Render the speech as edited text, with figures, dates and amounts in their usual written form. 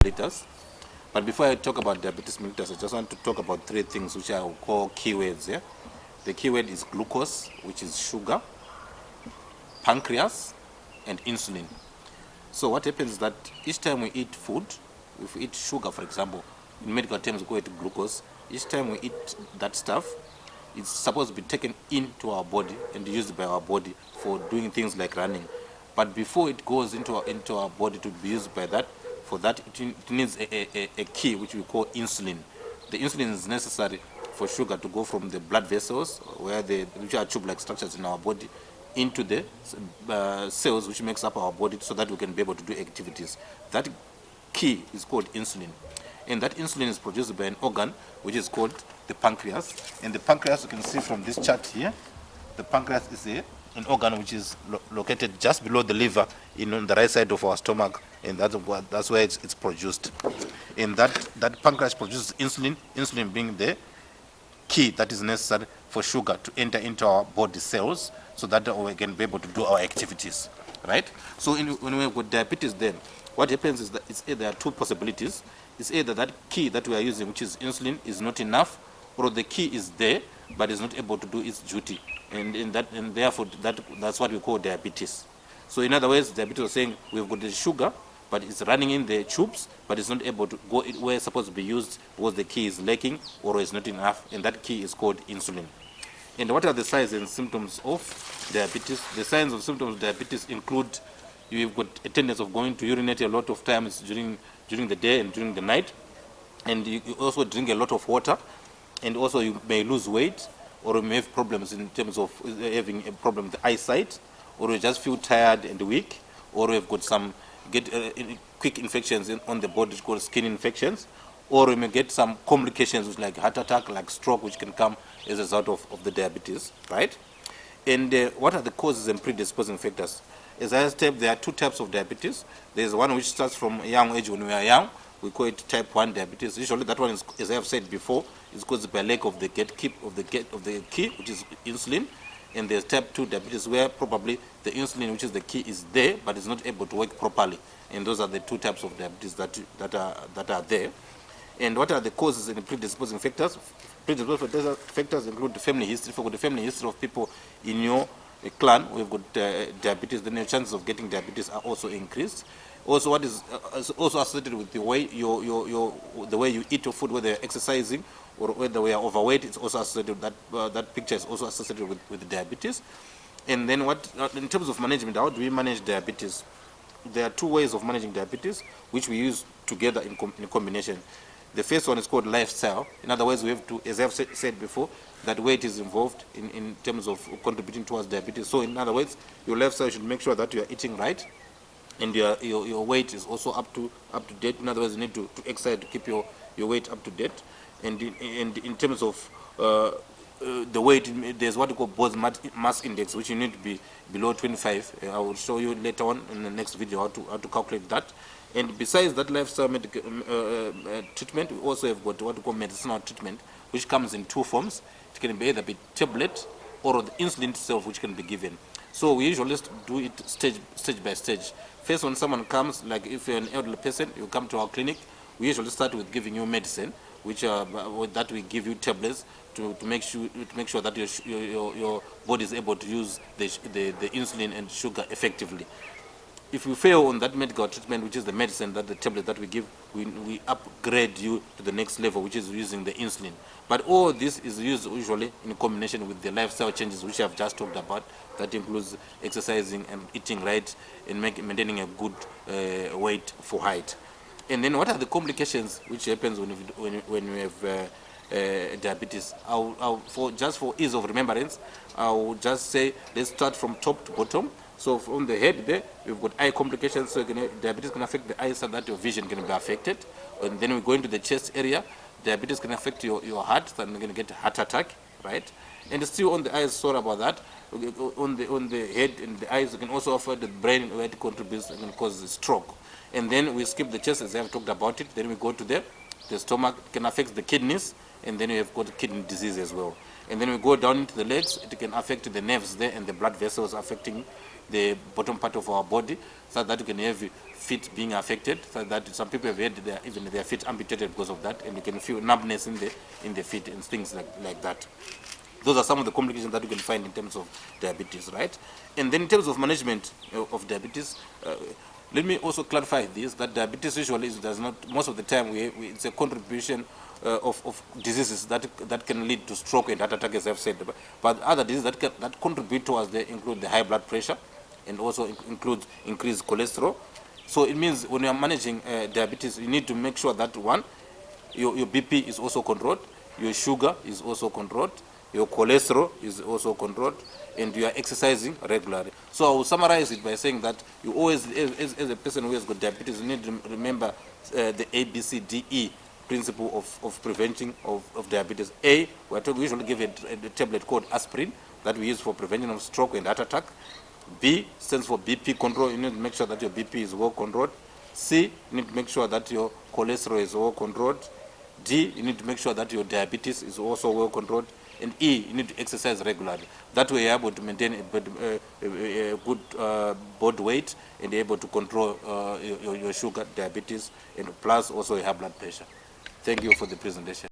mellitus. But before I talk about diabetes mellitus, I just want to talk about three things which I will call keywords here. The keyword is glucose, which is sugar, pancreas, and insulin. So what happens is that each time we eat food, if we eat sugar, for example, in medical terms we call it glucose, each time we eat that stuff, it's supposed to be taken into our body and used by our body for doing things like running. But before it goes into our body to be used by that, for that it needs a key which we call insulin. The insulin is necessary for sugar to go from the blood vessels, which are tube-like structures in our body, into the cells which makes up our body so that we can be able to do activities. That key is called insulin. And that insulin is produced by an organ which is called the pancreas. And the pancreas, you can see from this chart here, the pancreas is an organ which is located just below the liver on the right side of our stomach, and that's where it's produced. And that pancreas produces insulin being the key that is necessary for sugar to enter into our body cells so that we can be able to do our activities, right? So when we have got diabetes, then what happens is that there are two possibilities. It's either that key that we are using, which is insulin, is not enough, or the key is there but is not able to do its duty, and therefore that's what we call diabetes. So in other words, diabetes is saying we've got the sugar, but it's running in the tubes, but it's not able to go where it's supposed to be used because the key is lacking or is not enough, and that key is called insulin. And what are the signs and symptoms of diabetes? The signs and symptoms of diabetes include you've got a tendency of going to urinate a lot of times during the day and during the night, and you also drink a lot of water, and also you may lose weight, or you may have problems in terms of having a problem with the eyesight, or you just feel tired and weak, or you've got some quick infections on the body called skin infections, or you may get some complications like heart attack, like stroke, which can come as a result of the diabetes, right? And what are the causes and predisposing factors? As I said, there are two types of diabetes. There's one which starts from a young age when we are young. We call it type 1 diabetes. Usually that one is, as I have said before, is caused by lack of the key, which is insulin. And there's type 2 diabetes where probably the insulin, which is the key, is there but is not able to work properly. And those are the two types of diabetes that are there. And what are the causes and predisposing factors? Predisposing factors include the family history. If you've got the family history of people in your clan who have got diabetes, then your chances of getting diabetes are also increased. Also, what is also associated with the way the way you eat your food, whether you're exercising or whether we are overweight, it's also associated with that picture is also associated with diabetes. And then in terms of management, how do we manage diabetes? There are two ways of managing diabetes which we use together in combination. The first one is called lifestyle. In other words, we have to, as I've said before, that weight is involved in terms of contributing towards diabetes. So in other words, your lifestyle should make sure that you are eating right, and your weight is also up to date. In other words, you need to exercise to keep your weight up to date. And in terms of the weight, there's what we call body mass index, which you need to be below 25. I will show you later on in the next video how to calculate that. And besides that lifestyle treatment, we also have got what we call medicinal treatment, which comes in two forms. It can either be tablet or the insulin itself, which can be given. So we usually do it stage by stage. First, when someone comes, like if you're an elderly person, you come to our clinic, we usually start with giving you medicine, which that we give you tablets to make sure that your body is able to use the insulin and sugar effectively. If you fail on that medical treatment, which is the medicine, the tablet that we give, we upgrade you to the next level, which is using the insulin. But all this is used usually in combination with the lifestyle changes, which I've just talked about. That includes exercising and eating right and maintaining a good weight for height. And then what are the complications which happens when you have diabetes? Just for ease of remembrance, I will just say let's start from top to bottom. So from the head there, we've got eye complications. So diabetes can affect the eyes so that your vision can be affected. And then we go into the chest area. Diabetes can affect your heart, and you're going to get a heart attack, right? And still on the eyes, sorry about that. On the head and the eyes, it can also affect the brain, where it contributes and can cause a stroke. And then we skip the chest, as I have talked about it. Then we go to the stomach. It can affect the kidneys, and then we have got kidney disease as well. And then we go down into the legs. It can affect the nerves there and the blood vessels, affecting the bottom part of our body, so that you can have feet being affected, so that some people have had even their feet amputated because of that, and you can feel numbness in the feet and things like that. Those are some of the complications that you can find in terms of diabetes, right? And then in terms of management of diabetes, let me also clarify this, that diabetes usually does not, most of the time, it's a contribution of diseases that can lead to stroke and heart attack, as I've said. But other diseases that contribute towards they include the high blood pressure and also include increased cholesterol. So it means when you are managing diabetes, you need to make sure that, one, your BP is also controlled, your sugar is also controlled, your cholesterol is also controlled, and you are exercising regularly. So I will summarize it by saying that you always, as a person who has got diabetes, you need to remember the ABCDE principle of preventing of diabetes. A, we usually give a tablet called aspirin that we use for prevention of stroke and heart attack. B stands for BP control. You need to make sure that your BP is well controlled. C, you need to make sure that your cholesterol is well controlled. D, you need to make sure that your diabetes is also well controlled. And E, you need to exercise regularly. That way you're able to maintain a good body weight and able to control your sugar, diabetes, and plus also your high blood pressure. Thank you for the presentation.